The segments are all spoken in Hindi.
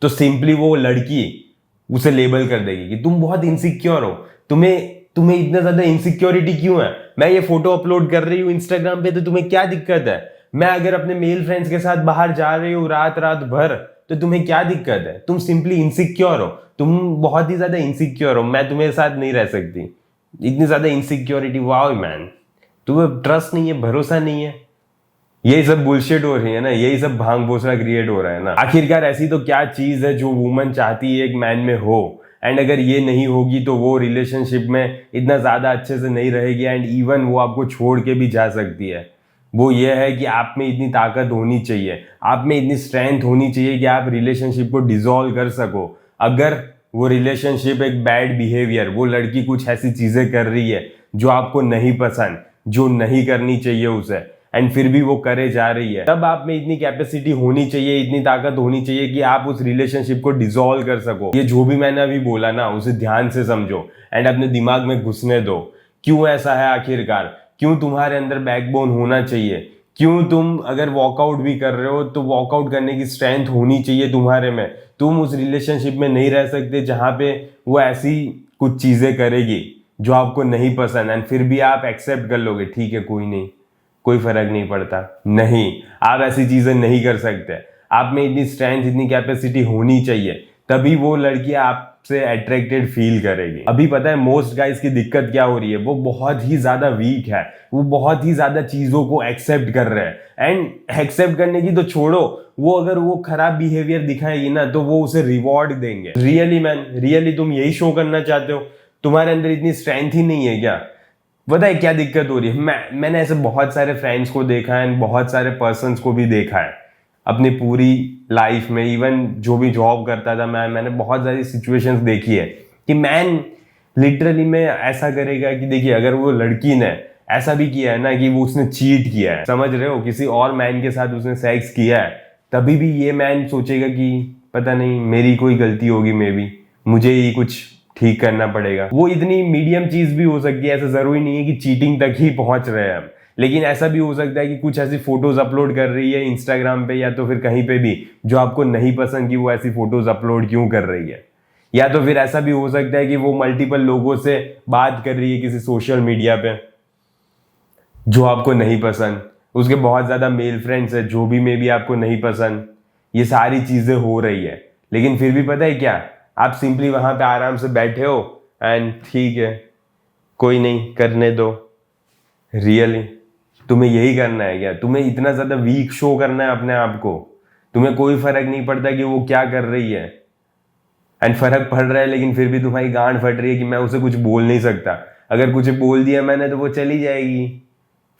तो सिंपली वो लड़की उसे लेबल कर देगी कि तुम बहुत इनसिक्योर हो, तुम्हें इतना ज्यादा इनसिक्योरिटी क्यों है? मैं ये फोटो अपलोड कर रही हूँ इंस्टाग्राम पे तो तुम्हें क्या दिक्कत है? मैं अगर अपने मेल फ्रेंड्स के साथ बाहर जा रही हूँ रात रात भर तो तुम्हें क्या दिक्कत है? तुम सिंपली इनसिक्योर हो, तुम बहुत ही ज्यादा इनसिक्योर हो, मैं तुम्हारे साथ नहीं रह सकती। इतनी ज्यादा इनसिक्योरिटी, वाओ मैन, तुम्हें ट्रस्ट नहीं है, भरोसा नहीं है। यही सब बुलशिट हो रही है ना, यही सब भांग भोसड़ा क्रिएट हो रहा है ना। आखिरकार ऐसी तो क्या चीज है जो वुमन चाहती है एक मैन में हो, एंड अगर ये नहीं होगी तो वो रिलेशनशिप में इतना ज्यादा अच्छे से नहीं रहेगी, एंड इवन वो आपको छोड़ के भी जा सकती है। वो ये है कि आप में इतनी ताकत होनी चाहिए, आप में इतनी स्ट्रेंथ होनी चाहिए कि आप रिलेशनशिप को डिसॉल्व कर सको। अगर वो रिलेशनशिप एक बैड बिहेवियर, वो लड़की कुछ ऐसी चीजें कर रही है जो आपको नहीं पसंद, जो नहीं करनी चाहिए उसे, एंड फिर भी वो करे जा रही है, तब आप में इतनी कैपेसिटी होनी चाहिए, इतनी ताकत होनी चाहिए कि आप उस रिलेशनशिप को डिसॉल्व कर सको। ये जो भी मैंने अभी बोला ना, उसे ध्यान से समझो एंड अपने दिमाग में घुसने दो। क्यों ऐसा है आखिरकार? क्यों तुम्हारे अंदर बैकबोन होना चाहिए? क्यों तुम अगर वॉकआउट भी कर रहे हो तो वॉकआउट करने की स्ट्रेंथ होनी चाहिए तुम्हारे में? तुम उस रिलेशनशिप में नहीं रह सकते जहां पे वो ऐसी कुछ चीजें करेगी जो आपको नहीं पसंद, एंड फिर भी आप एक्सेप्ट कर लोगे, ठीक है कोई नहीं, कोई फर्क नहीं पड़ता। नहीं, आप ऐसी चीजें नहीं कर सकते। आप में इतनी स्ट्रेंथ, इतनी कैपेसिटी होनी चाहिए, तभी वो लड़की आपसे अट्रैक्टेड फील करेगी। अभी पता है मोस्ट गाइस की दिक्कत क्या हो रही है? वो बहुत ही ज्यादा वीक है, वो बहुत ही ज्यादा चीजों को एक्सेप्ट कर रहे हैं, एंड एक्सेप्ट करने की तो छोड़ो, वो अगर वो खराब बिहेवियर दिखाएगी ना तो वो उसे रिवॉर्ड देंगे। रियली मैन, रियली तुम यही शो करना चाहते हो? तुम्हारे अंदर इतनी स्ट्रेंथ ही नहीं है क्या? पता है क्या दिक्कत हो रही है? मैंने ऐसे बहुत सारे फ्रेंड्स को देखा है, बहुत सारे पर्सन्स को भी देखा है अपनी पूरी लाइफ में। इवन जो भी जॉब करता था मैंने बहुत सारी सिचुएशंस देखी है कि मैन लिटरली में ऐसा करेगा कि देखिए, अगर वो लड़की ने ऐसा भी किया है ना कि वो उसने चीट किया है, समझ रहे हो, किसी और मैन के साथ उसने सेक्स किया है, तभी भी ये मैन सोचेगा कि पता नहीं मेरी कोई गलती होगी, मे बी मुझे ही कुछ ठीक करना पड़ेगा। वो इतनी मीडियम चीज भी हो सकती है, ऐसा जरूरी नहीं है कि चीटिंग तक ही पहुंच रहे हैं हम, लेकिन ऐसा भी हो सकता है कि कुछ ऐसी फोटोज अपलोड कर रही है इंस्टाग्राम पे या तो फिर कहीं पे भी जो आपको नहीं पसंद कि वो ऐसी फोटोज अपलोड क्यों कर रही है। या तो फिर ऐसा भी हो सकता है कि वो मल्टीपल लोगों से बात कर रही है किसी सोशल मीडिया पे जो आपको नहीं पसंद, उसके बहुत ज्यादा मेल फ्रेंड्स है जो भी मे बी आपको नहीं पसंद। ये सारी चीजें हो रही है, लेकिन फिर भी पता है क्या, आप सिंपली वहां पे आराम से बैठे हो एंड ठीक है कोई नहीं, करने दो। रियली तुम्हें यही करना है क्या? तुम्हें इतना ज्यादा वीक शो करना है अपने आप को? तुम्हें कोई फर्क नहीं पड़ता कि वो क्या कर रही है, एंड फर्क पड़ रहा है लेकिन फिर भी तुम्हारी गांड फट रही है कि मैं उसे कुछ बोल नहीं सकता, अगर कुछ बोल दिया मैंने तो वो चली जाएगी,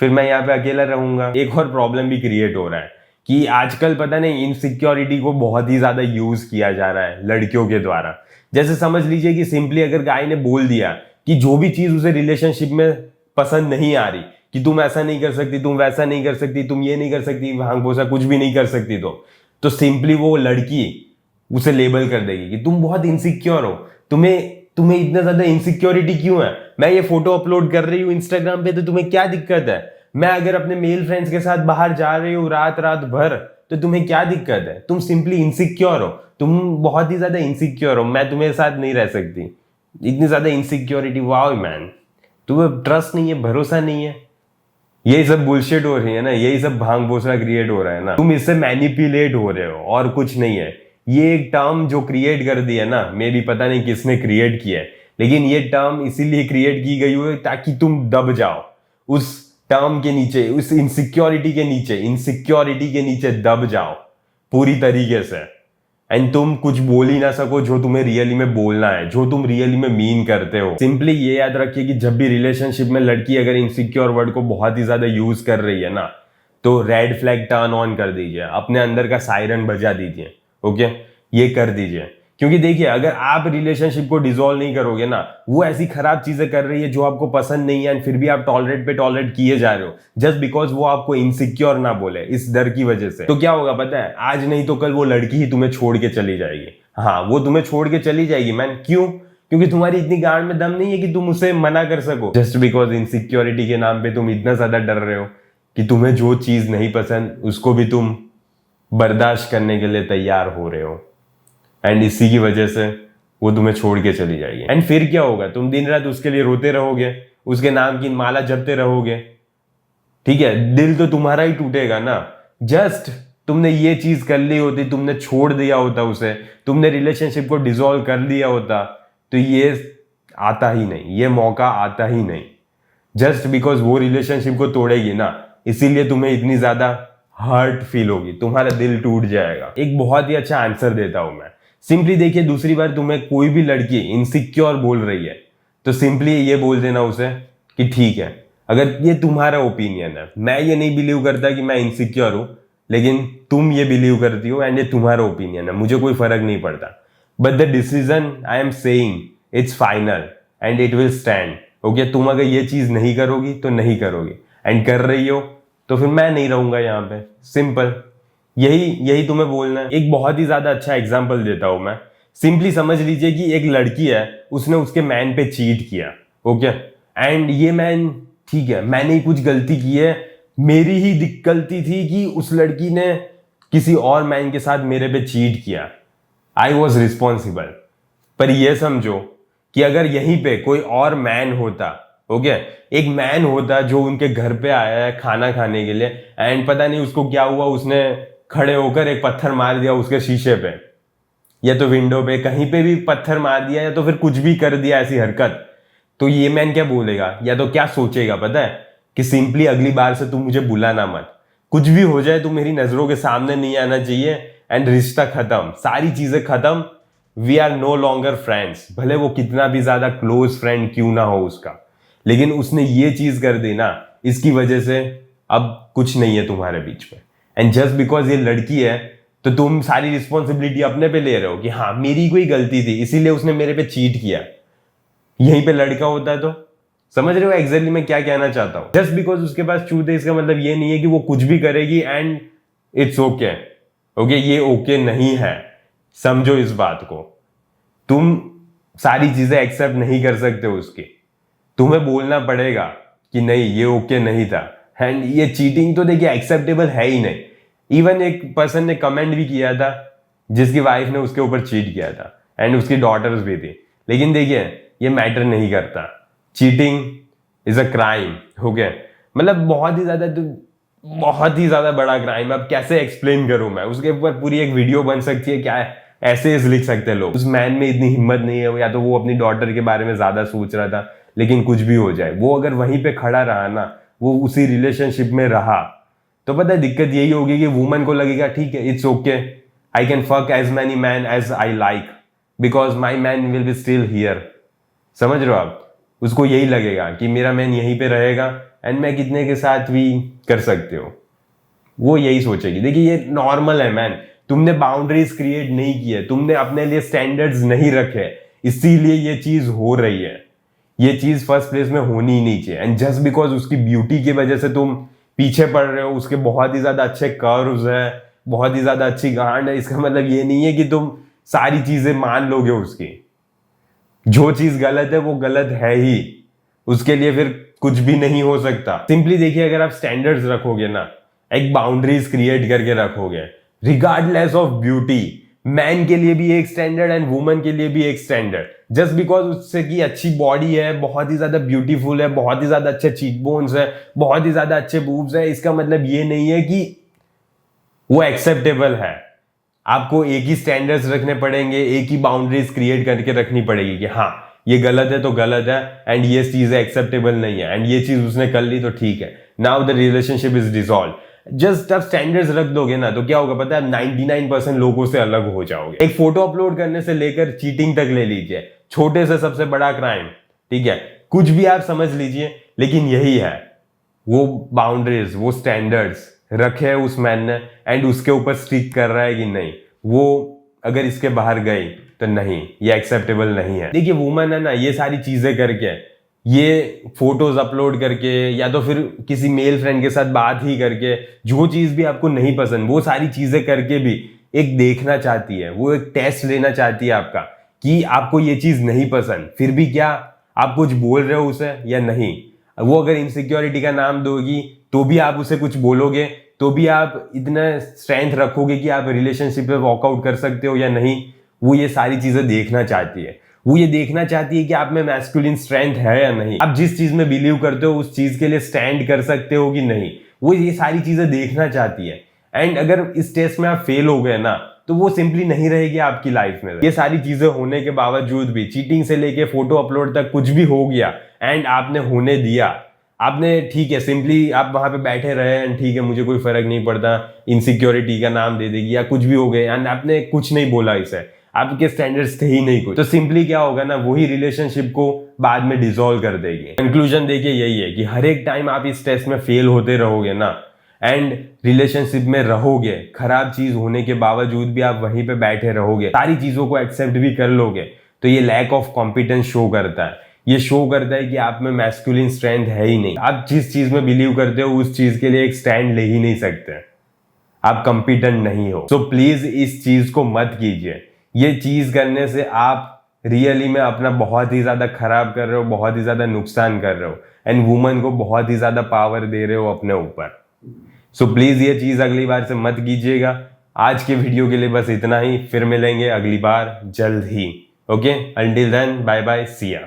फिर मैं यहाँ पे अकेला रहूंगा। एक और प्रॉब्लम भी क्रिएट हो रहा है कि आजकल पता नहीं इनसिक्योरिटी को बहुत ही ज्यादा यूज किया जा रहा है लड़कियों के द्वारा। जैसे समझ लीजिए कि सिंपली अगर गाय ने बोल दिया कि जो भी चीज उसे रिलेशनशिप में पसंद नहीं आ रही, कि तुम ऐसा नहीं कर सकती, तुम वैसा नहीं कर सकती, तुम ये नहीं कर सकती, भांग भोसा कुछ भी नहीं कर सकती, तो सिंपली वो लड़की उसे लेबल कर देगी कि तुम बहुत इनसिक्योर हो, तुम्हें इतना ज्यादा इनसिक्योरिटी क्यों है? मैं ये फोटो अपलोड कर रही हूँ इंस्टाग्राम पे तो तुम्हें क्या दिक्कत है? मैं अगर अपने मेल फ्रेंड्स के साथ बाहर जा रही हूँ रात रात भर तो तुम्हें क्या दिक्कत है? तुम सिंपली इनसिक्योर हो, तुम बहुत ही ज्यादा इनसिक्योर हो, मैं तुम्हारे साथ नहीं रह सकती। इतनी ज्यादा इनसिक्योरिटी, वाओ मैन, तुम्हें ट्रस्ट नहीं है, भरोसा नहीं है। यही सब बुलशिट हो रही है ना, यही सब भांग भोसड़ा क्रिएट हो रहा है ना, तुम इससे मैनिपुलेट हो रहे हो और कुछ नहीं है। ये एक टर्म जो क्रिएट कर दिया ना, मे भी पता नहीं किसने क्रिएट किया है, लेकिन ये टर्म इसीलिए क्रिएट की गई है ताकि तुम दब जाओ उस टर्म के नीचे, उस इनसिक्योरिटी के नीचे दब जाओ पूरी तरीके से, एंड तुम कुछ बोल ही ना सको जो तुम्हें रियली में बोलना है, जो तुम रियली में मीन करते हो। सिंपली ये याद रखिए कि जब भी रिलेशनशिप में लड़की अगर इनसिक्योर वर्ड को बहुत ही ज्यादा यूज कर रही है ना, तो रेड फ्लैग टर्न ऑन कर दीजिए, अपने अंदर का सायरन बजा दीजिए। ओके, ये कर दीजिए, क्योंकि देखिए अगर आप रिलेशनशिप को डिसॉल्व नहीं करोगे ना, वो ऐसी खराब चीजें कर रही है जो आपको पसंद नहीं है, एंड फिर भी आप टॉलरेट किए जा रहे हो जस्ट बिकॉज वो आपको इनसिक्योर ना बोले, इस डर की वजह से। तो क्या होगा पता है, आज नहीं तो कल वो लड़की ही तुम्हें छोड़ के चली जाएगी। हाँ, वो तुम्हें छोड़ के चली जाएगी मैन। क्यों? क्योंकि तुम्हारी इतनी गांड में दम नहीं है कि तुम उसे मना कर सको, जस्ट बिकॉज इनसिक्योरिटी के नाम पे तुम इतना ज्यादा डर रहे हो कि तुम्हें जो चीज नहीं पसंद उसको भी तुम बर्दाश्त करने के लिए तैयार हो रहे हो। एंड इसी की वजह से वो तुम्हें छोड़ के चली जाएगी। एंड फिर क्या होगा, तुम दिन रात उसके लिए रोते रहोगे, उसके नाम की माला जपते रहोगे, ठीक है, दिल तो तुम्हारा ही टूटेगा ना। जस्ट तुमने ये चीज कर ली होती, तुमने छोड़ दिया होता उसे, तुमने रिलेशनशिप को डिसॉल्व कर दिया होता, तो ये आता ही नहीं, ये मौका आता ही नहीं। जस्ट बिकॉज वो रिलेशनशिप को तोड़ेगी ना, इसीलिए तुम्हें इतनी ज्यादा हर्ट फील होगी, तुम्हारा दिल टूट जाएगा। एक बहुत ही अच्छा आंसर देता हूं मैं। सिंपली देखिए, दूसरी बार तुम्हें कोई भी लड़की इनसिक्योर बोल रही है तो सिंपली ये बोल देना उसे कि ठीक है, अगर ये तुम्हारा ओपिनियन है, मैं ये नहीं बिलीव करता कि मैं इनसिक्योर हूं, लेकिन तुम ये बिलीव करती हो एंड ये तुम्हारा ओपिनियन है, मुझे कोई फर्क नहीं पड़ता, but the decision I am saying it's final and it will stand. Okay, तुम अगर ये चीज नहीं करोगी तो नहीं करोगी, एंड कर रही हो तो फिर मैं नहीं रहूंगा यहाँ पे। सिंपल, यही यही तुम्हें बोलना है। एक बहुत ही ज्यादा अच्छा एग्जांपल देता हूं मैं। सिंपली समझ लीजिए कि एक लड़की है, उसने उसके मैन पे चीट किया, ओके, एंड ये मैन, ठीक है, मैंने ही कुछ गलती की है, मेरी ही गलती थी कि उस लड़की ने किसी और मैन के साथ मेरे पे चीट किया, आई वॉज रिस्पॉन्सिबल। पर यह समझो कि अगर यहीं पे कोई और मैन होता, ओके, एक मैन होता जो उनके घर पे आया है खाना खाने के लिए, एंड पता नहीं उसको क्या हुआ, उसने खड़े होकर एक पत्थर मार दिया उसके शीशे पे, या तो विंडो पे, कहीं पे भी पत्थर मार दिया, या तो फिर कुछ भी कर दिया ऐसी हरकत, तो ये मैन क्या बोलेगा, या तो क्या सोचेगा पता है, कि सिंपली अगली बार से तुम मुझे बुलाना मत, कुछ भी हो जाए तुम मेरी नजरों के सामने नहीं आना चाहिए, एंड रिश्ता खत्म, सारी चीजें खत्म, we are no longer friends. भले वो कितना भी ज्यादा क्लोज फ्रेंड क्यों ना हो उसका, लेकिन उसने ये चीज कर दी ना, इसकी वजह से अब कुछ नहीं है तुम्हारे बीच में। एंड जस्ट बिकॉज ये लड़की है तो तुम सारी रिस्पॉन्सिबिलिटी अपने पे ले रहे हो कि हाँ मेरी कोई गलती थी, इसीलिए उसने मेरे पे चीट किया। यहीं पे लड़का होता है तो समझ रहे हो एग्जैक्टली मैं क्या कहना चाहता हूं। जस्ट बिकॉज उसके पास चूत है, इसका मतलब ये नहीं है कि वो कुछ भी करेगी एंड इट्स ओके। ओके, ये ओके नहीं है, समझो इस बात को। तुम सारी चीजें एक्सेप्ट नहीं कर सकते उसकी, तुम्हें बोलना पड़ेगा कि नहीं ये ओके नहीं था, एंड ये चीटिंग तो देखिए एक्सेप्टेबल है ही नहीं। इवन एक पर्सन ने कमेंट भी किया था जिसकी वाइफ ने उसके ऊपर चीट किया था, एंड उसकी डॉटर्स भी थी, लेकिन देखिए ये मैटर नहीं करता, चीटिंग इज अ क्राइम। हो गया, मतलब बहुत ही ज्यादा बड़ा क्राइम। अब कैसे एक्सप्लेन करूं मैं, उसके ऊपर पूरी एक वीडियो बन सकती है, क्या है ऐसे लिख सकते हैं लोग। उस मैन में इतनी हिम्मत नहीं है, या तो वो अपनी डॉटर के बारे में ज्यादा सोच रहा था, लेकिन कुछ भी हो जाए, वो अगर वहीं पे खड़ा रहा ना, वो उसी रिलेशनशिप में रहा, तो पता है दिक्कत यही होगी कि वुमन को लगेगा ठीक है it's okay, I can fuck as many man as I like because my man will be still here. समझ रहे हो आप, उसको यही लगेगा कि मेरा मैन यहीं पे रहेगा एंड मैं कितने के साथ भी कर सकते हो, वो यही सोचेगी। देखिए ये नॉर्मल है मैन, तुमने बाउंड्रीज क्रिएट नहीं की है, तुमने अपने लिए स्टैंडर्ड्स नहीं रखे, इसीलिए ये चीज हो रही है। ये चीज फर्स्ट प्लेस में होनी ही नहीं चाहिए, एंड जस्ट बिकॉज उसकी ब्यूटी की वजह से तुम पीछे पड़ रहे हो, उसके बहुत ही ज्यादा अच्छे कर्व्स है, बहुत ही ज्यादा अच्छी गांड है, इसका मतलब ये नहीं है कि तुम सारी चीजें मान लोगे उसकी। जो चीज गलत है वो गलत है ही, उसके लिए फिर कुछ भी नहीं हो सकता। सिंपली देखिए, अगर आप स्टैंडर्ड्स रखोगे ना, एक बाउंड्रीज क्रिएट करके रखोगे, रिगार्डलेस ऑफ ब्यूटी, मैन के लिए भी एक स्टैंडर्ड एंड वुमन के लिए भी एक स्टैंडर्ड। जस्ट बिकॉज उससे की अच्छी बॉडी है, बहुत ही ज्यादा ब्यूटीफुल है, बहुत ही ज्यादा अच्छे चीक बोन्स है, बहुत ही ज्यादा अच्छे बूब्स है, इसका मतलब ये नहीं है कि वो एक्सेप्टेबल है। आपको एक ही स्टैंडर्ड्स रखने पड़ेंगे, एक ही बाउंड्रीज क्रिएट करके रखनी पड़ेगी कि हाँ ये गलत है तो गलत है, एंड ये चीज एक्सेप्टेबल नहीं है, एंड ये चीज उसने कर ली तो ठीक है, now the relationship is dissolve. Just आप स्टैंडर्ड्स रख दोगे ना, तो क्या होगा पता है, 99% लोगों से अलग हो जाओगे। एक फोटो अपलोड करने से लेकर चीटिंग तक ले लीजिए, छोटे से सबसे बड़ा क्राइम, ठीक है, कुछ भी आप समझ लीजिए, लेकिन यही है, वो बाउंड्रीज, वो स्टैंडर्ड्स रखे है उस मैन ने, एंड उसके ऊपर स्टिक कर रहा है कि नहीं, वो अगर इसके बाहर गई तो नहीं, ये एक्सेप्टेबल नहीं है। देखिए वुमन है ना, ये सारी चीजें करके, ये फोटोज अपलोड करके, या तो फिर किसी मेल फ्रेंड के साथ बात ही करके, जो चीज भी आपको नहीं पसंद, वो सारी चीजें करके भी एक देखना चाहती है, वो एक टेस्ट लेना चाहती है आपका कि आपको ये चीज नहीं पसंद, फिर भी क्या आप कुछ बोल रहे हो उसे या नहीं। वो अगर इनसिक्योरिटी का नाम दोगी तो भी आप उसे कुछ बोलोगे, तो भी आप इतना स्ट्रेंथ रखोगे कि आप रिलेशनशिप पे वॉकआउट कर सकते हो या नहीं, वो ये सारी चीजें देखना चाहती है। वो ये देखना चाहती है कि आप में मैस्कुलिन स्ट्रेंथ है या नहीं, आप जिस चीज में बिलीव करते हो उस चीज के लिए स्टैंड कर सकते हो कि नहीं, वो ये सारी चीजें देखना चाहती है। एंड अगर इस टेस्ट में आप फेल हो गए ना, तो वो सिंपली नहीं रहेगी आपकी लाइफ में। ये सारी चीजें होने के बावजूद भी, चीटिंग से लेके फोटो अपलोड तक कुछ भी हो गया एंड आपने होने दिया, आपने ठीक है सिंपली आप वहां पे बैठे रहे एंड ठीक है मुझे कोई फर्क नहीं पड़ता, इनसिक्योरिटी का नाम दे देगी या कुछ भी हो गए, एंड आपने कुछ नहीं बोला, इसे आपके स्टैंडर्ड्स थे ही नहीं कुछ, तो सिंपली क्या होगा ना, वही रिलेशनशिप को बाद में डिसॉल्व कर देगी। कंक्लूजन देखिए यही है कि हर एक टाइम आप इस टेस्ट में फेल होते रहोगे ना एंड रिलेशनशिप में रहोगे, खराब चीज होने के बावजूद भी आप वहीं पे बैठे रहोगे, सारी चीजों को एक्सेप्ट भी कर लोगे, तो ये लैक ऑफ कॉम्पिटेंस शो करता है। ये शो करता है कि आप में मैस्कुलिन स्ट्रेंथ है ही नहीं। आप जिस चीज में बिलीव करते हो उस चीज के लिए एक स्टैंड ले ही नहीं सकते, आप कॉम्पिटेंट नहीं हो। सो प्लीज इस चीज को मत कीजिए। ये चीज करने से आप रियली में अपना बहुत ही ज्यादा खराब कर रहे हो, बहुत ही ज्यादा नुकसान कर रहे हो एंड वुमन को बहुत ही ज्यादा पावर दे रहे हो अपने ऊपर। सो प्लीज ये चीज अगली बार से मत कीजिएगा। आज के वीडियो के लिए बस इतना ही, फिर मिलेंगे अगली बार जल्द ही। Okay, until then bye bye, see या।